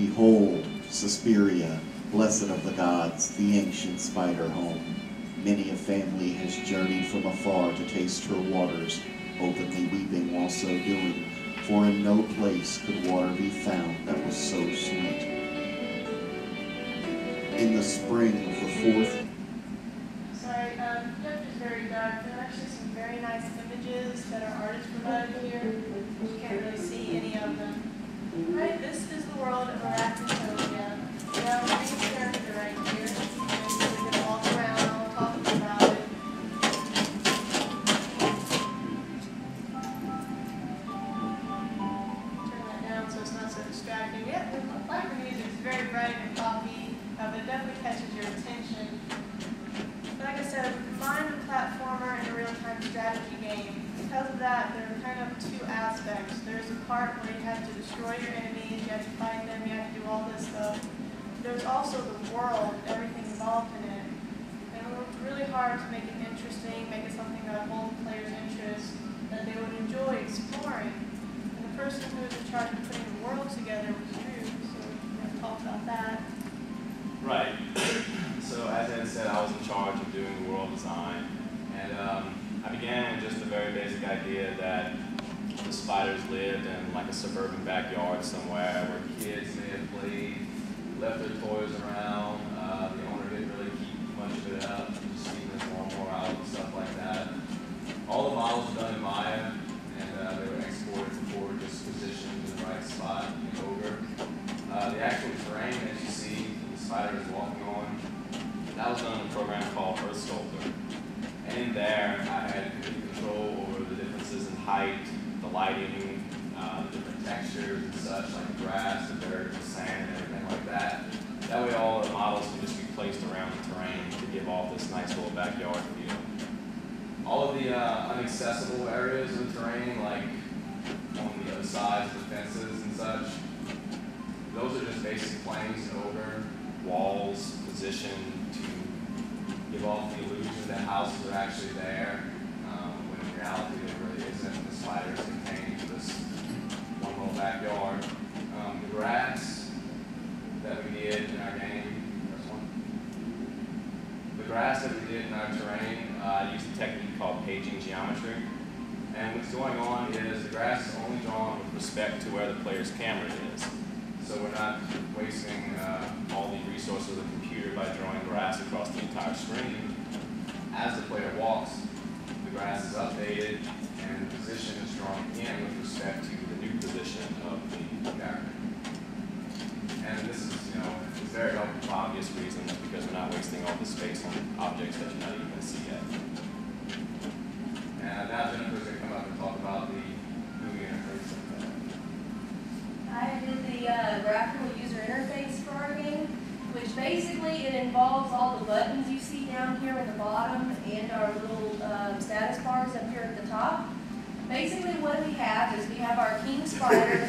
Behold, Suspiria, blessed of the gods, the ancient spider home. Many a family has journeyed from afar to taste her waters, openly weeping while so doing, for in no place could water be found that was so sweet. In the spring of the fourth... Sorry, Jeff is very dark. There are actually some very nice images that our artists provided here. You can't really see any of them. Right, this is the world of Arachnophobia. We have a main character right here, and so we can walk around talking about it. Turn that down so it's not so distracting. Yeah, the background music is very bright and poppy, but it definitely catches your attention. Like I said, we combined a platformer and a real-time strategy game. Because of that, there are kind of two aspects. There's a part where you have to destroy your enemies, you have to fight them, you have to do all this stuff. There's also the world, everything involved in it. And we worked really hard to make it interesting, make it something that would hold the players' interest, that they would enjoy exploring. And the person who was in charge of putting the world together was Drew, so we're going to talk about that. Right. So as Ed said, I was in charge of doing the world design. And I began with just the very basic idea that the spiders lived in like a suburban backyard somewhere where kids may have played, left their toys around. The owner didn't really keep much of it up, just leaving this more out and stuff like that. All the models were done in Maya, and they were exported before just positioned in the right spot and over. The actual terrain, as you see, the spider is walking on, that was done in a program called Earth Sculptor. And in there, I had control over the differences in height, the lighting, the different textures and such, like grass, the dirt, the sand, and everything like that. That way all the models can just be placed around the terrain to give off this nice little backyard feel. All of the inaccessible areas of the terrain, like on the other sides of the fences and such, those are just basic planes over walls positioned to give off the illusion that houses are actually there, when in reality there really isn't. The spiders contained to this one little backyard. The grass that we did in our game, the grass that we did in our terrain used a technique called paging geometry. And what's going on is the grass is only drawn with respect to where the player's camera is. So we're not wasting all the resources of the computer by drawing grass across the entire screen. As the player walks, the grass is updated and the position is drawn in with respect to the new position of the character. And this is, it's very helpful for obvious reasons because we're not wasting all the space on objects that you're not even going to see yet. And now Jennifer's going to come up and talk about the movie interface. I did the graphical user interface for our game, which basically it involves all the buttons you see down here at the bottom and our little status bars up here at the top. Basically what we have is we have our king spider.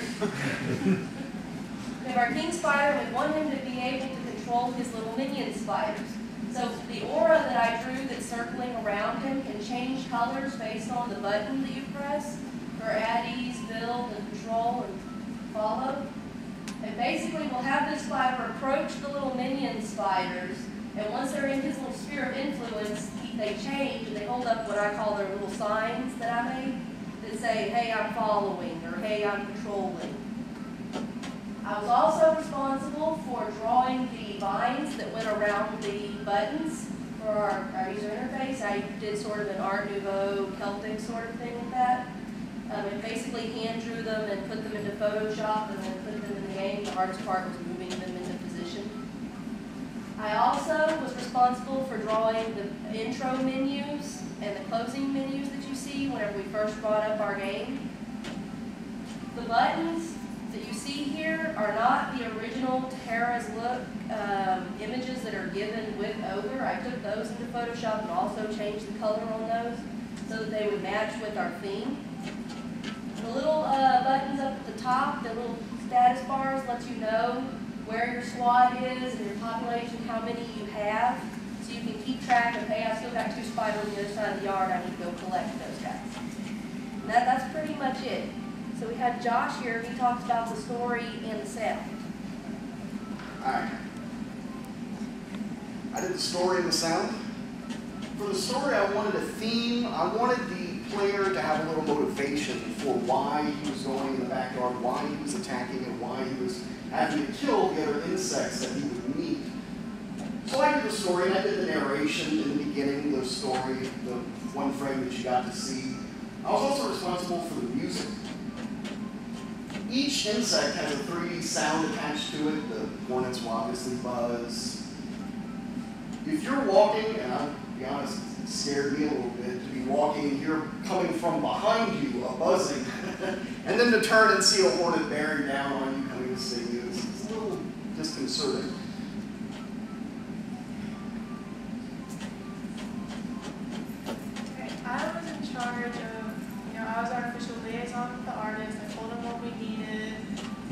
We have our king spider, and we want him to be able to control his little minion spiders. So the aura that I drew that's circling around him can change colors based on the button that you press for add, ease, build, and control, and follow. And basically we'll have this spider approach the little minion spiders, and once they're in his little sphere of influence, they change and they hold up what I call their little signs that I made that say, hey, I'm following, or hey, I'm controlling. I was also responsible for drawing the vines that went around the buttons for our user interface. I did sort of an Art Nouveau, Celtic sort of thing with that. And basically hand drew them and put them into Photoshop and then put them in the game. The hardest part was moving them into position. I also was responsible for drawing the intro menus and the closing menus that you see whenever we first brought up our game. The buttons that you see here are not the original Terra's Look images that are given with Ogre. I took those into Photoshop and also changed the color on those so that they would match with our theme. The little buttons up at the top, the little status bars, let you know where your squad is and your population, how many you have, so you can keep track of, hey, I still got 2 spiders on the other side of the yard, I need to go collect those guys. And that's pretty much it. So we have Josh here, he talks about the story and the sound. Alright. I did the story and the sound. For the story, I wanted a theme. I wanted the player to have a little motivation for why he was going in the backyard, why he was attacking, and why he was having to kill the other insects that he would meet. So I did the story, and I did the narration in the beginning, the story, the one frame that you got to see. I was also responsible for the music. Each insect has a 3D sound attached to it. The hornets will obviously buzz. If you're walking, and I'll be honest, it scared me a little bit to be walking and hear coming from behind you a buzzing, and then to turn and see a hornet bearing down on you coming to sting you. It's a little disconcerting. Okay, I was in charge of, I was our official liaison with the artists. I told them what we needed,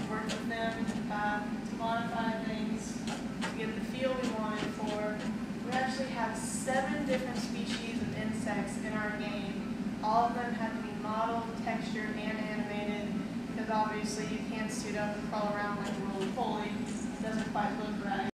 worked with them to modify things, to get the feel we wanted for. We actually have 7 different species of insects in our game. All of them have to be modeled, textured, and animated, because obviously you can't suit up and crawl around like a roly-poly. It doesn't quite look right.